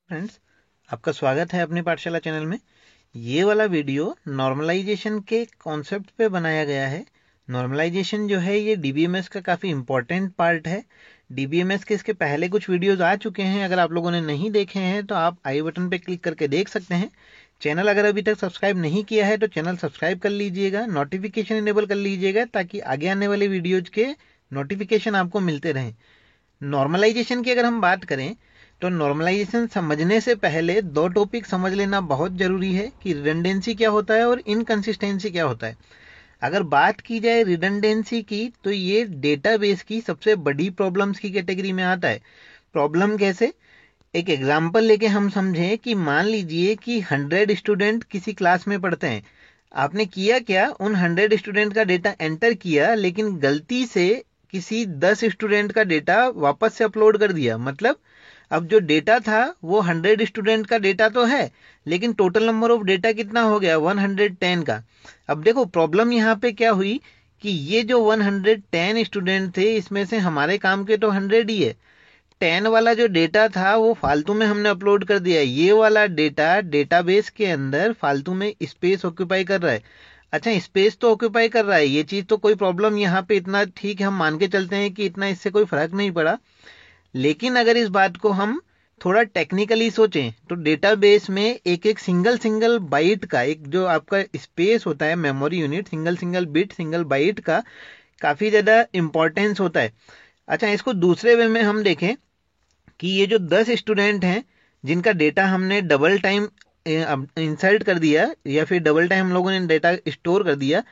Friends, आपका स्वागत है अपने पाठशाला चैनल में। ये वाला वीडियो नॉर्मलाइजेशन के कॉन्सेप्ट पे बनाया गया है। नॉर्मलाइजेशन जो है ये डीबीएमएस का काफ़ी इंपॉर्टेंट पार्ट है। डीबीएमएस के इसके पहले कुछ वीडियोस आ चुके हैं, अगर आप लोगों ने नहीं देखे हैं तो आप आई बटन पे क्लिक करके देख सकते हैं। चैनल अगर अभी तक सब्सक्राइब नहीं किया है तो चैनल सब्सक्राइब कर लीजिएगा, नोटिफिकेशन इनेबल कर लीजिएगा ताकि आगे आने वाले वीडियोज के नोटिफिकेशन आपको मिलते रहें। नॉर्मलाइजेशन की अगर हम बात करें तो नॉर्मलाइजेशन समझने से पहले दो टॉपिक समझ लेना बहुत जरूरी है कि रिडंडेंसी क्या होता है और इनकंसिस्टेंसी क्या होता है। अगर बात की जाए रिडंडेंसी की तो ये डेटाबेस की सबसे बड़ी प्रॉब्लम्स की कैटेगरी में आता है। प्रॉब्लम कैसे? एक एग्जाम्पल लेके हम समझें कि मान लीजिए कि 100 स्टूडेंट किसी क्लास में पढ़ते हैं। आपने किया क्या, उन 100 स्टूडेंट का डेटा एंटर किया लेकिन गलती से किसी 10 स्टूडेंट का डेटा वापस से अपलोड कर दिया। मतलब अब जो डेटा था वो 100 स्टूडेंट का डेटा तो है, लेकिन टोटल नंबर ऑफ डेटा कितना हो गया, 110 का। अब देखो प्रॉब्लम यहाँ पे क्या हुई कि ये जो 110 स्टूडेंट थे इसमें से हमारे काम के तो 100 ही है। 10 वाला जो डेटा था वो फालतू में हमने अपलोड कर दिया। ये वाला डेटा डेटाबेस के अंदर फालतू में स्पेस ऑक्यूपाई कर रहा है। अच्छा, स्पेस तो ऑक्यूपाई कर रहा है, ये चीज तो कोई प्रॉब्लम यहाँ पे इतना ठीक है, हम मान के चलते हैं कि इतना इससे कोई फर्क नहीं पड़ा। लेकिन अगर इस बात को हम थोड़ा टेक्निकली सोचें तो डेटाबेस में एक एक सिंगल सिंगल बाइट का, एक जो आपका स्पेस होता है memory unit, single single bit single byte का काफी ज्यादा इंपॉर्टेंस होता है। अच्छा, इसको दूसरे वे में हम देखें कि ये जो 10 स्टूडेंट हैं जिनका डेटा हमने डबल टाइम इंसर्ट कर दिया या फिर डबल टाइम हम लोगों ने डेटा स्टोर कर दिया।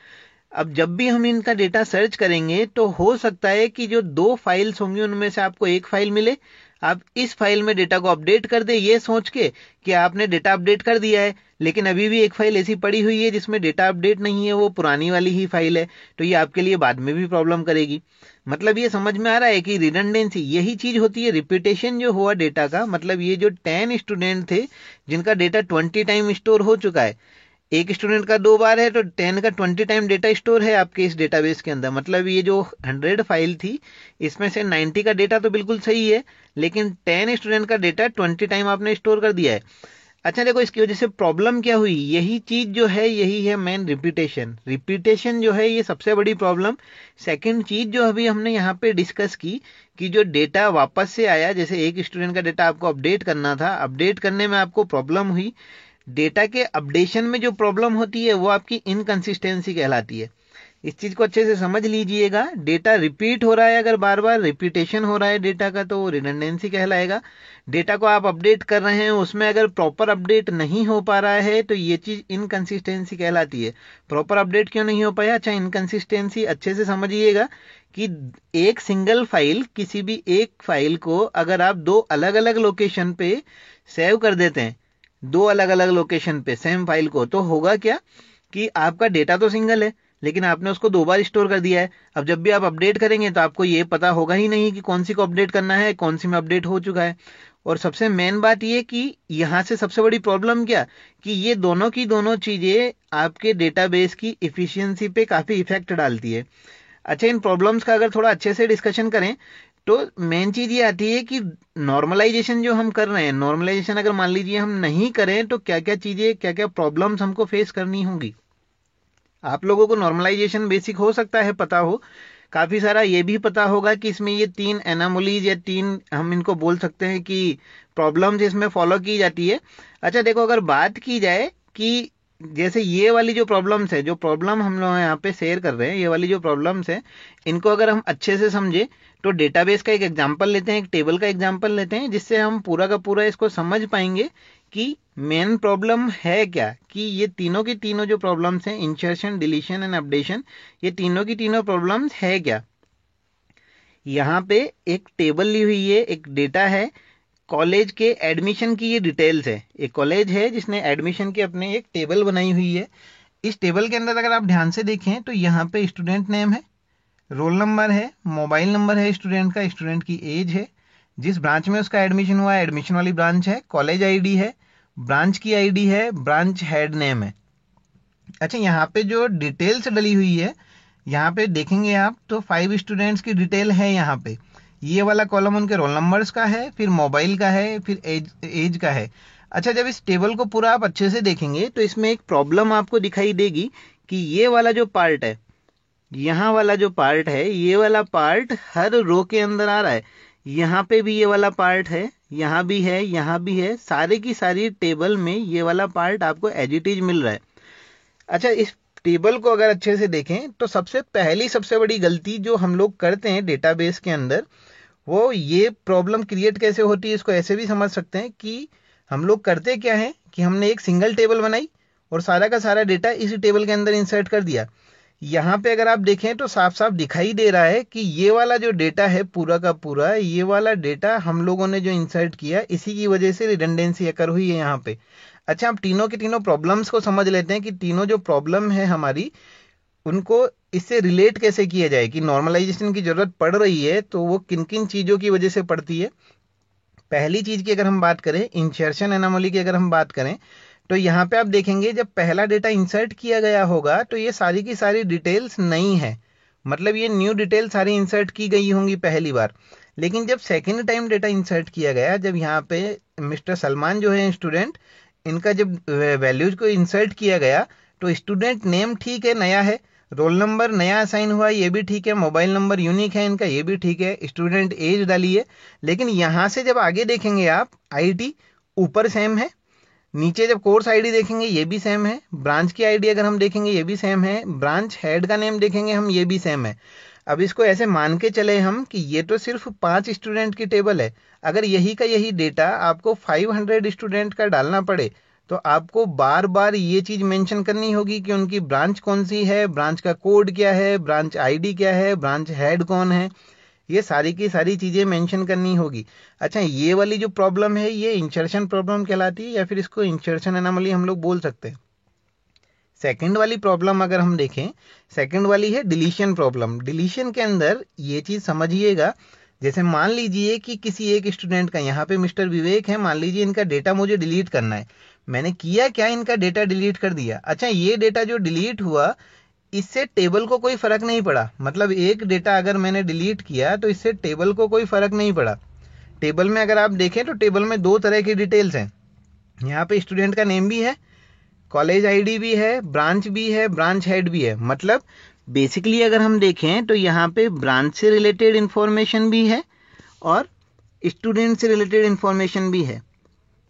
अब जब भी हम इनका डेटा सर्च करेंगे तो हो सकता है कि जो दो फाइल्स होंगी उनमें से आपको एक फाइल मिले। आप इस फाइल में डेटा को अपडेट कर दे ये सोच के कि आपने डेटा अपडेट कर दिया है, लेकिन अभी भी एक फाइल ऐसी पड़ी हुई है जिसमें डेटा अपडेट नहीं है, वो पुरानी वाली ही फाइल है। तो ये आपके लिए बाद में भी प्रॉब्लम करेगी। मतलब ये समझ में आ रहा है कि रिडंडेंसी यही चीज होती है, रिपीटेशन जो हुआ डेटा का। मतलब ये जो 10 स्टूडेंट थे जिनका डेटा 20 टाइम स्टोर हो चुका है, एक स्टूडेंट का 2 बार है तो 10 का 20 टाइम डेटा स्टोर है आपके इस डेटाबेस के अंदर। मतलब ये जो 100 फाइल थी इसमें से 90 का डेटा तो बिल्कुल सही है, लेकिन 10 स्टूडेंट का डेटा 20 टाइम आपने स्टोर कर दिया है। अच्छा देखो, इसकी वजह से प्रॉब्लम क्या हुई, यही चीज जो है यही है मेन, रिपीटेशन। रिपीटेशन जो है ये सबसे बड़ी प्रॉब्लम। सेकंड चीज जो अभी हमने यहाँ पे डिस्कस की कि जो डेटा वापस से आया, जैसे एक स्टूडेंट का डेटा आपको अपडेट करना था, अपडेट करने में आपको प्रॉब्लम हुई। डेटा के अपडेशन में जो प्रॉब्लम होती है वो आपकी इनकंसिस्टेंसी कहलाती है। इस चीज को अच्छे से समझ लीजिएगा। डेटा रिपीट हो रहा है, अगर बार बार रिपीटेशन हो रहा है डेटा का तो वो रिडंडेंसी कहलाएगा। डेटा को आप अपडेट कर रहे हैं उसमें अगर प्रॉपर अपडेट नहीं हो पा रहा है तो ये चीज इनकंसिस्टेंसी कहलाती है। प्रॉपर अपडेट क्यों नहीं हो पाया? अच्छा, इनकंसिस्टेंसी अच्छे से समझिएगा कि एक सिंगल फाइल, किसी भी एक फाइल को अगर आप दो अलग अलग लोकेशन पे सेव कर देते हैं, दो अलग अलग लोकेशन पे सेम फाइल को, तो होगा क्या कि आपका डेटा तो सिंगल है लेकिन आपने उसको 2 बार स्टोर कर दिया है। अब जब भी आप अपडेट करेंगे तो आपको ये पता होगा ही नहीं कि कौन सी को अपडेट करना है, कौन सी में अपडेट हो चुका है। और सबसे मेन बात ये कि यहां से सबसे बड़ी प्रॉब्लम क्या, कि ये दोनों की दोनों चीजें आपके डेटाबेस की इफिशियंसी पे काफी इफेक्ट डालती है। अच्छा, इन प्रॉब्लम्स का अगर थोड़ा अच्छे से डिस्कशन करें तो मेन चीज ये आती है कि नॉर्मलाइजेशन जो हम कर रहे हैं, नॉर्मलाइजेशन अगर मान लीजिए हम नहीं करें तो क्या क्या चीजें, क्या क्या प्रॉब्लम्स हमको फेस करनी होंगी। आप लोगों को नॉर्मलाइजेशन बेसिक हो सकता है पता हो, काफी सारा ये भी पता होगा कि इसमें ये 3 एनामोलीज या 3 हम इनको बोल सकते हैं कि प्रॉब्लम्स इसमें फॉलो की जाती है। अच्छा देखो, अगर बात की जाए कि जैसे ये वाली जो प्रॉब्लम्स है, जो प्रॉब्लम हम लोग यहाँ पे शेयर कर रहे हैं, ये वाली जो प्रॉब्लम्स है, इनको अगर हम अच्छे से समझे तो डेटाबेस का एक एग्जांपल लेते हैं, एक टेबल का एग्जांपल लेते हैं, जिससे हम पूरा का पूरा इसको समझ पाएंगे कि मेन प्रॉब्लम है क्या। कि ये तीनों की तीनों जो प्रॉब्लम्स हैं, इंसर्शन डिलीशन एंड अपडेशन, ये तीनों की तीनों प्रॉब्लम्स है क्या। यहाँ पे एक टेबल ली हुई है, एक डेटा है, कॉलेज के एडमिशन की ये डिटेल्स है। एक कॉलेज है जिसने एडमिशन की अपने एक टेबल बनाई हुई है। इस टेबल के अंदर अगर आप ध्यान से देखें तो यहाँ पे स्टूडेंट नेम है, रोल नंबर है, मोबाइल नंबर है स्टूडेंट का, स्टूडेंट की एज है, जिस ब्रांच में उसका एडमिशन हुआ है एडमिशन वाली ब्रांच है, कॉलेज आईडी है, ब्रांच की आईडी है, ब्रांच हेड नेम है। अच्छा, यहाँ पे जो डिटेल्स डली हुई है, यहाँ पे देखेंगे आप तो 5 स्टूडेंट्स की डिटेल है यहाँ पे। ये वाला कॉलम उनके रोल नंबर्स का है, फिर मोबाइल का है, फिर एज का है। अच्छा, जब इस टेबल को पूरा आप अच्छे से देखेंगे तो इसमें एक प्रॉब्लम आपको दिखाई देगी कि ये वाला जो पार्ट है, यहाँ वाला जो पार्ट है, ये वाला पार्ट हर रो के अंदर आ रहा है। यहाँ पे भी ये वाला पार्ट है, यहाँ भी है, यहाँ भी है, सारे की सारी टेबल में ये वाला पार्ट आपको एज इट इज मिल रहा है। अच्छा, इस टेबल को अगर अच्छे से देखें तो सबसे बड़ी गलती जो हम लोग करते हैं डेटाबेस के अंदर, वो ये प्रॉब्लम क्रिएट कैसे होती है, इसको ऐसे भी समझ सकते हैं कि हम लोग करते क्या है कि हमने एक सिंगल टेबल बनाई और सारा का सारा डेटा इसी टेबल के अंदर इंसर्ट कर दिया। यहाँ पे अगर आप देखें तो साफ साफ दिखाई दे रहा है कि ये वाला जो डेटा है पूरा का पूरा, ये वाला डेटा हम लोगों ने जो इंसर्ट किया, इसी की वजह से रिडंडेंसी अकर हुई है यहाँ पे। अच्छा, हम तीनों के तीनों प्रॉब्लम्स को समझ लेते हैं कि तीनों जो प्रॉब्लम है हमारी, उनको इससे रिलेट कैसे किया जाए कि नॉर्मलाइजेशन की जरूरत पड़ रही है तो वो किन किन चीज़ों की वजह से पड़ती है। पहली चीज़ की अगर हम बात करें, इंसर्शन एनोमली की अगर हम बात करें, तो यहाँ पे आप देखेंगे जब पहला डेटा इंसर्ट किया गया होगा तो ये सारी की सारी डिटेल्स नई है, मतलब ये न्यू डिटेल सारी इंसर्ट की गई होंगी पहली बार। लेकिन जब सेकेंड टाइम डेटा इंसर्ट किया गया, जब यहाँ पे मिस्टर सलमान जो है स्टूडेंट, इनका जब वैल्यूज को इंसर्ट किया गया तो स्टूडेंट नेम ठीक है, नया है, रोल नंबर नया असाइन हुआ, ये भी ठीक है, मोबाइल नंबर यूनिक है इनका, ये भी ठीक है, स्टूडेंट एज डाली है। लेकिन यहाँ से जब आगे देखेंगे आप, आईडी ऊपर सेम है, नीचे जब कोर्स आईडी देखेंगे ये भी सेम है, ब्रांच की आईडी अगर हम देखेंगे ये भी सेम है, ब्रांच हेड का नेम देखेंगे हम ये भी सेम है। अब इसको ऐसे मान के चले हम कि ये तो सिर्फ 5 स्टूडेंट की टेबल है। अगर यही का यही डेटा आपको 500 स्टूडेंट का डालना पड़े तो आपको बार बार ये चीज मेंशन करनी होगी कि उनकी ब्रांच कौन सी है, ब्रांच का कोड क्या है, ब्रांच आईडी क्या है, ब्रांच हेड कौन है, ये सारी की सारी चीजें मेंशन करनी होगी। अच्छा, ये वाली जो प्रॉब्लम है ये इंसर्शन प्रॉब्लम कहलाती है, या फिर इसको इंसर्शन एनोमली हम लोग बोल सकते हैं। सेकंड वाली प्रॉब्लम अगर हम देखें, सेकंड वाली है डिलीशन प्रॉब्लम। डिलीशन के अंदर ये चीज समझिएगा, जैसे मान लीजिए कि किसी एक स्टूडेंट का, यहाँ पे मिस्टर विवेक है, मान लीजिए इनका डेटा मुझे डिलीट करना है। मैंने किया क्या, इनका डेटा डिलीट कर दिया। अच्छा, ये डेटा जो डिलीट हुआ इससे टेबल को कोई फर्क नहीं पड़ा, मतलब एक डेटा अगर मैंने डिलीट किया तो इससे टेबल को कोई फर्क नहीं पड़ा। टेबल में अगर आप देखें तो टेबल में दो तरह की डिटेल्स हैं, यहाँ पे स्टूडेंट का नेम भी है, कॉलेज आईडी भी है, ब्रांच भी है, ब्रांच हेड भी है। मतलब बेसिकली अगर हम देखें तो यहाँ पे ब्रांच से रिलेटेड इंफॉर्मेशन भी है और स्टूडेंट से रिलेटेड इंफॉर्मेशन भी है।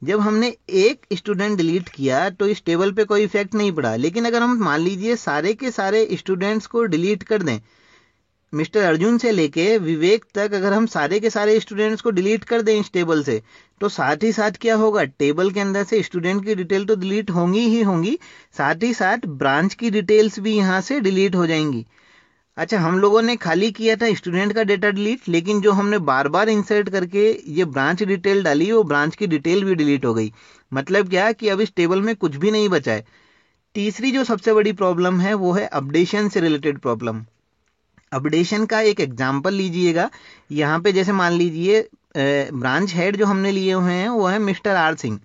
जब हमने एक स्टूडेंट डिलीट किया तो इस टेबल पे कोई इफेक्ट नहीं पड़ा, लेकिन अगर हम मान लीजिए सारे के सारे स्टूडेंट्स को डिलीट कर दें, मिस्टर अर्जुन से लेके विवेक तक अगर हम सारे के सारे स्टूडेंट्स को डिलीट कर दें इस टेबल से, तो साथ ही साथ क्या होगा, टेबल के अंदर से स्टूडेंट की डिटेल तो डिलीट होंगी ही होंगी, साथ ही साथ ब्रांच की डिटेल्स भी यहाँ से डिलीट हो जाएंगी। अच्छा, हम लोगों ने खाली किया था स्टूडेंट का डेटा डिलीट, लेकिन जो हमने बार बार इंसर्ट करके ये ब्रांच डिटेल डाली, वो ब्रांच की डिटेल भी डिलीट हो गई। मतलब क्या कि अब इस टेबल में कुछ भी नहीं बचा है। तीसरी जो सबसे बड़ी प्रॉब्लम है वो है अपडेशन से रिलेटेड प्रॉब्लम। अपडेशन का एक एग्जाम्पल लीजिएगा, यहाँ पे जैसे मान लीजिए ब्रांच हेड जो हमने लिए हुए हैं वो है मिस्टर आर सिंह।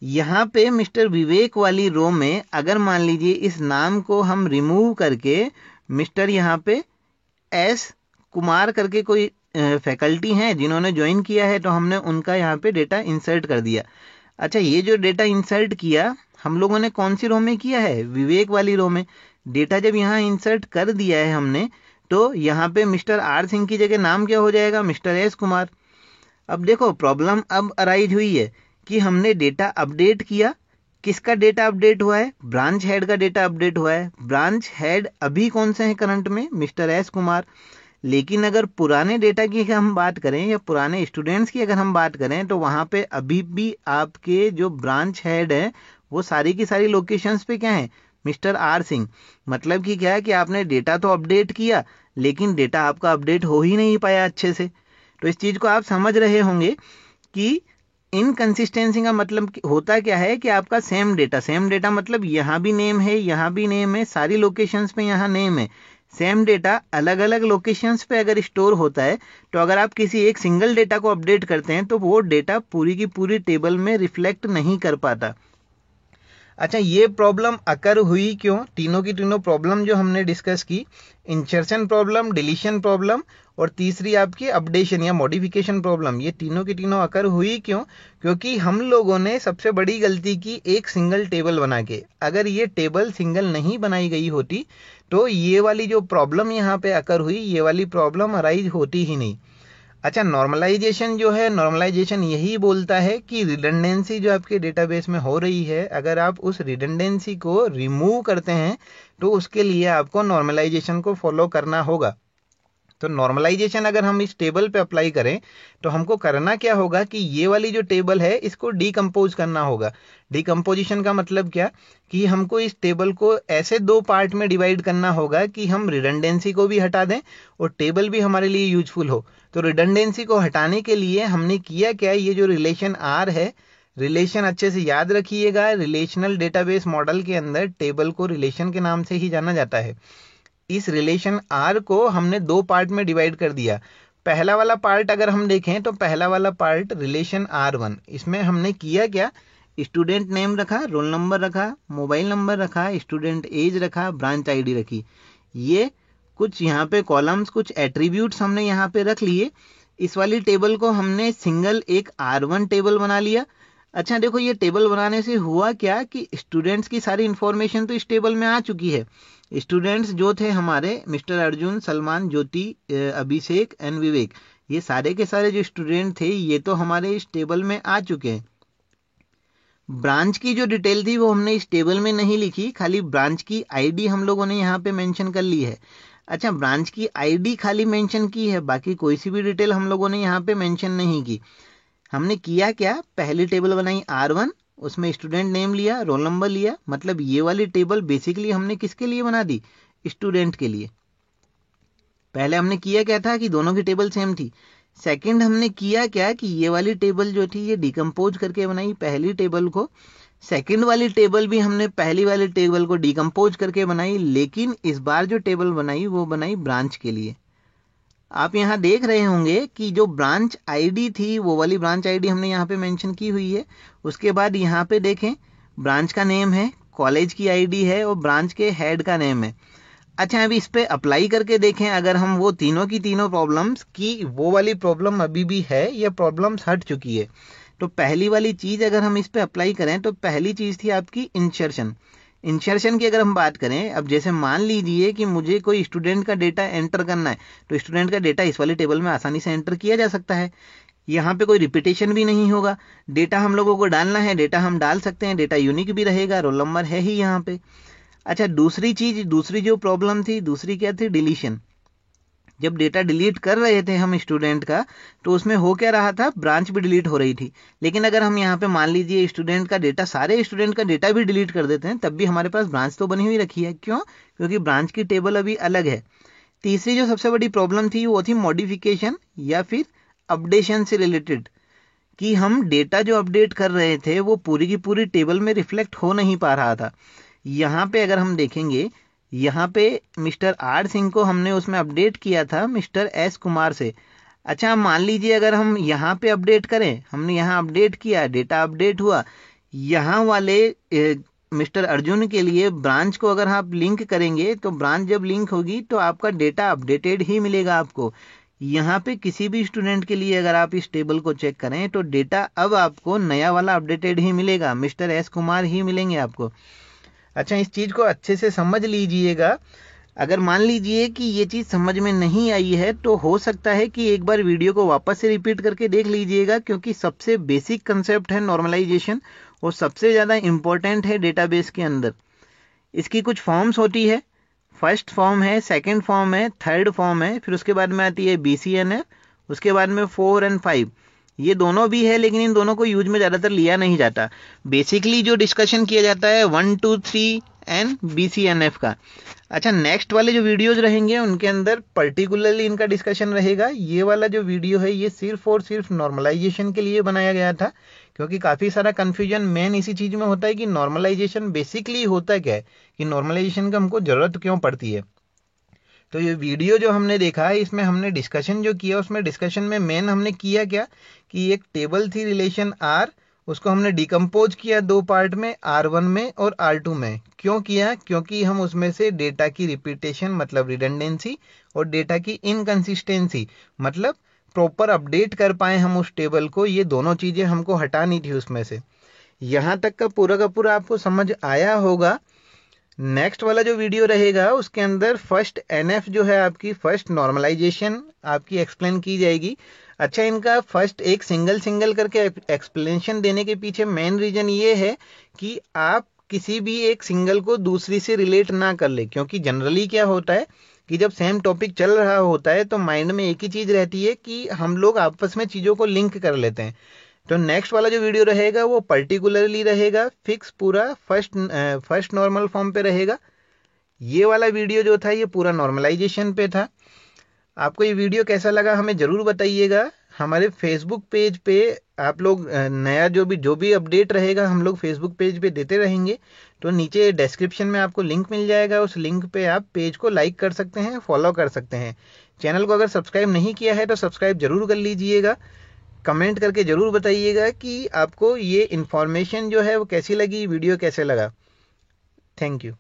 यहाँ पे मिस्टर विवेक वाली रो में अगर मान लीजिए इस नाम को हम रिमूव करके मिस्टर यहाँ पे एस कुमार करके कोई फैकल्टी हैं जिन्होंने ज्वाइन किया है, तो हमने उनका यहाँ पे डेटा इंसर्ट कर दिया। अच्छा, ये जो डेटा इंसर्ट किया हम लोगों ने कौन सी रो में किया है, विवेक वाली रो में। डेटा जब यहाँ इंसर्ट कर दिया है हमने, तो यहाँ पे मिस्टर आर सिंह की जगह नाम क्या हो जाएगा, मिस्टर एस कुमार। अब देखो प्रॉब्लम अब अराइज हुई है कि हमने डेटा अपडेट किया, किसका डेटा अपडेट हुआ है, ब्रांच हेड का डेटा अपडेट हुआ है। ब्रांच हेड अभी कौन से हैं करंट में, मिस्टर एस कुमार। लेकिन अगर पुराने डेटा की हम बात करें या पुराने स्टूडेंट्स की अगर हम बात करें, तो वहाँ पे अभी भी आपके जो ब्रांच हेड है वो सारी की सारी लोकेशंस पे क्या है, मिस्टर आर सिंह। मतलब कि क्या है कि आपने डेटा तो अपडेट किया लेकिन डेटा आपका अपडेट हो ही नहीं पाया अच्छे से। तो इस चीज़ को आप समझ रहे होंगे कि इनकंसिस्टेंसी का मतलब होता क्या है कि आपका सेम डेटा मतलब यहाँ भी नेम है, यहाँ भी नेम है, सारी लोकेशंस पे यहाँ नेम है, सेम डेटा अलग अलग लोकेशंस पे अगर स्टोर होता है, तो अगर आप किसी एक सिंगल डेटा को अपडेट करते हैं तो वो डेटा पूरी की पूरी टेबल में रिफ्लेक्ट नहीं कर पाता। अच्छा, ये प्रॉब्लम अकर हुई क्यों? तीनों की तीनों प्रॉब्लम जो हमने डिस्कस की, इंसर्शन प्रॉब्लम, डिलीशन प्रॉब्लम और तीसरी आपकी अपडेशन या मॉडिफिकेशन प्रॉब्लम, ये तीनों की तीनों अकर हुई क्यों? क्योंकि हम लोगों ने सबसे बड़ी गलती की एक सिंगल टेबल बना के। अगर ये टेबल सिंगल नहीं बनाई गई होती तो ये वाली जो प्रॉब्लम यहाँ पे अकर हुई, ये वाली प्रॉब्लम अराइज होती ही नहीं। अच्छा, नॉर्मलाइजेशन जो है, नॉर्मलाइजेशन यही बोलता है कि रिडंडेंसी जो आपके डेटाबेस में हो रही है, अगर आप उस रिडंडेंसी को रिमूव करते हैं तो उसके लिए आपको नॉर्मलाइजेशन को फॉलो करना होगा। तो नॉर्मलाइजेशन अगर हम इस टेबल पे अप्लाई करें तो हमको करना क्या होगा कि ये वाली जो टेबल है इसको डीकम्पोज करना होगा। डीकम्पोजिशन का मतलब क्या कि हमको इस टेबल को ऐसे दो पार्ट में डिवाइड करना होगा कि हम रिडंडेंसी को भी हटा दें और टेबल भी हमारे लिए यूजफुल हो। तो रिडंडेंसी को हटाने के लिए हमने किया क्या, ये जो रिलेशन आर है, रिलेशन अच्छे से याद रखिएगा, रिलेशनल डेटाबेस मॉडल के अंदर टेबल को रिलेशन के नाम से ही जाना जाता है। इस रिलेशन आर को हमने दो पार्ट में डिवाइड कर दिया। पहला वाला पार्ट अगर हम देखें तो पहला वाला पार्ट रिलेशन R1, इसमें हमने किया क्या, स्टूडेंट नेम रखा, रोल नंबर रखा, मोबाइल नंबर रखा, स्टूडेंट एज रखा, ब्रांच आईडी रखी। ये कुछ यहाँ पे कॉलम्स, कुछ एट्रीब्यूट्स हमने यहाँ पे रख लिए। इस वाली टेबल को हमने सिंगल एक R1 टेबल बना लिया। अच्छा देखो, ये टेबल बनाने से हुआ क्या कि स्टूडेंट्स की सारी इंफॉर्मेशन तो इस टेबल में आ चुकी है। स्टूडेंट्स जो थे हमारे मिस्टर अर्जुन, सलमान, ज्योति, अभिषेक एंड विवेक, ये सारे के सारे जो स्टूडेंट थे ये तो हमारे इस टेबल में आ चुके हैं। ब्रांच की जो डिटेल थी वो हमने इस टेबल में नहीं लिखी, खाली ब्रांच की आईडी हम लोगों ने यहाँ पे मेंशन कर ली है। अच्छा, ब्रांच की आईडी खाली मेंशन की है, बाकी कोई सी भी डिटेल हम लोगों ने यहाँ पे मेंशन नहीं की। हमने किया क्या, पहली टेबल बनाई R1, उसमें स्टूडेंट नेम लिया, रोल नंबर लिया। मतलब ये वाली टेबल बेसिकली हमने किसके लिए बना दी, स्टूडेंट के लिए। पहले हमने किया क्या था कि दोनों की टेबल सेम थी। सेकंड हमने किया क्या कि ये वाली टेबल जो थी ये डिकम्पोज करके बनाई पहली टेबल को। सेकंड वाली टेबल भी हमने पहली वाली टेबल को डिकम्पोज करके बनाई, लेकिन इस बार जो टेबल बनाई वो बनाई ब्रांच के लिए। आप यहाँ देख रहे होंगे कि जो ब्रांच आईडी थी वो वाली ब्रांच आईडी हमने यहाँ पे मेंशन की हुई है। उसके बाद यहाँ पे देखें, ब्रांच का नेम है, कॉलेज की आईडी है और ब्रांच के हेड का नेम है। अच्छा, अभी इस पे अप्लाई करके देखें, अगर हम वो तीनों की तीनों प्रॉब्लम्स की वो वाली प्रॉब्लम अभी भी है या प्रॉब्लम्स हट चुकी है। तो पहली वाली चीज़ अगर हम इस पे अप्लाई करें तो पहली चीज़ थी आपकी इंसर्शन। इंसर्शन की अगर हम बात करें, अब जैसे मान लीजिए कि मुझे कोई स्टूडेंट का डेटा एंटर करना है, तो स्टूडेंट का डेटा इस वाली टेबल में आसानी से एंटर किया जा सकता है। यहाँ पे कोई रिपीटेशन भी नहीं होगा। डेटा हम लोगों को डालना है, डेटा हम डाल सकते हैं, डेटा यूनिक भी रहेगा, रोल नंबर है ही यहाँ पे। अच्छा, दूसरी चीज, दूसरी जो प्रॉब्लम थी, दूसरी क्या थी, डिलीशन। जब डेटा डिलीट कर रहे थे हम स्टूडेंट का, तो उसमें हो क्या रहा था, ब्रांच भी डिलीट हो रही थी। लेकिन अगर हम यहाँ पे मान लीजिए स्टूडेंट का डेटा, सारे स्टूडेंट का डेटा भी डिलीट कर देते हैं, तब भी हमारे पास ब्रांच तो बनी हुई रखी है। क्यों? क्योंकि ब्रांच की टेबल अभी अलग है। तीसरी जो सबसे बड़ी प्रॉब्लम थी वो थी मॉडिफिकेशन या फिर अपडेशन से रिलेटेड, कि हम डेटा जो अपडेट कर रहे थे वो पूरी की पूरी टेबल में रिफ्लेक्ट हो नहीं पा रहा था। यहाँ पे अगर हम देखेंगे, यहाँ पे मिस्टर आर सिंह को हमने उसमें अपडेट किया था मिस्टर एस कुमार से। अच्छा, मान लीजिए अगर हम यहाँ पे अपडेट करें, हमने यहाँ अपडेट किया, डेटा अपडेट हुआ, यहाँ वाले मिस्टर अर्जुन के लिए ब्रांच को अगर आप लिंक करेंगे तो ब्रांच जब लिंक होगी तो आपका डेटा अपडेटेड ही मिलेगा आपको। यहाँ पे किसी भी स्टूडेंट के लिए अगर आप इस टेबल को चेक करें तो डेटा अब आपको नया वाला अपडेटेड ही मिलेगा, मिस्टर एस कुमार ही मिलेंगे आपको। अच्छा, इस चीज़ को अच्छे से समझ लीजिएगा। अगर मान लीजिए कि ये चीज़ समझ में नहीं आई है तो हो सकता है कि एक बार वीडियो को वापस से रिपीट करके देख लीजिएगा, क्योंकि सबसे बेसिक कंसेप्ट है नॉर्मलाइजेशन और सबसे ज़्यादा इम्पोर्टेंट है डेटाबेस के अंदर। इसकी कुछ फॉर्म्स होती है, फर्स्ट फॉर्म है, सेकंड फॉर्म है, थर्ड फॉर्म है, फिर उसके बाद में आती है BCNF, उसके बाद में 4 और 5। ये दोनों भी है, लेकिन इन दोनों को यूज में ज़्यादातर लिया नहीं जाता। बेसिकली जो डिस्कशन किया जाता है 1, 2, 3 एंड BCNF का। अच्छा, नेक्स्ट वाले जो वीडियोज रहेंगे उनके अंदर पर्टिकुलरली इनका डिस्कशन रहेगा। ये वाला जो वीडियो है ये सिर्फ और सिर्फ नॉर्मलाइजेशन के लिए बनाया गया था, क्योंकि काफ़ी सारा कन्फ्यूजन मेन इसी चीज़ में होता है कि नॉर्मलाइजेशन बेसिकली होता क्या है, कि नॉर्मलाइजेशन का हमको ज़रूरत क्यों पड़ती है। तो ये वीडियो जो हमने देखा है इसमें हमने डिस्कशन जो किया, उसमें डिस्कशन में मेन हमने किया क्या कि एक टेबल थी रिलेशन आर, उसको हमने डिकम्पोज किया दो पार्ट में, R1 में और R2 में। क्यों किया? क्योंकि हम उसमें से डेटा की रिपीटेशन मतलब रिडंडेंसी और डेटा की इनकंसिस्टेंसी मतलब प्रॉपर अपडेट कर पाए हम उस टेबल को, ये दोनों चीज़ें हमको हटानी थी उसमें से। यहाँ तक का पूरा आपको समझ आया होगा। नेक्स्ट वाला जो वीडियो रहेगा उसके अंदर फर्स्ट NF जो है आपकी फर्स्ट नॉर्मलाइजेशन आपकी एक्सप्लेन की जाएगी। अच्छा, इनका फर्स्ट एक सिंगल करके एक्सप्लेनेशन देने के पीछे मेन रीजन ये है कि आप किसी भी एक सिंगल को दूसरी से रिलेट ना कर ले, क्योंकि जनरली क्या होता है कि जब सेम टॉपिक चल रहा होता है तो माइंड में एक ही चीज रहती है कि हम लोग आपस में चीजों को लिंक कर लेते हैं। तो नेक्स्ट वाला जो वीडियो रहेगा वो पर्टिकुलरली रहेगा फिक्स पूरा फर्स्ट नॉर्मल फॉर्म पे रहेगा। ये वाला वीडियो जो था ये पूरा नॉर्मलाइजेशन पे था। आपको ये वीडियो कैसा लगा हमें ज़रूर बताइएगा। हमारे फेसबुक पेज पे आप लोग नया जो भी अपडेट रहेगा हम लोग फेसबुक पेज पे देते रहेंगे। तो नीचे डिस्क्रिप्शन में आपको लिंक मिल जाएगा, उस लिंक पे आप पेज को लाइक कर सकते हैं, फॉलो कर सकते हैं। चैनल को अगर सब्सक्राइब नहीं किया है तो सब्सक्राइब जरूर कर लीजिएगा। कमेंट करके ज़रूर बताइएगा कि आपको ये इन्फॉर्मेशन जो है वो कैसी लगी, वीडियो कैसे लगा। Thank you.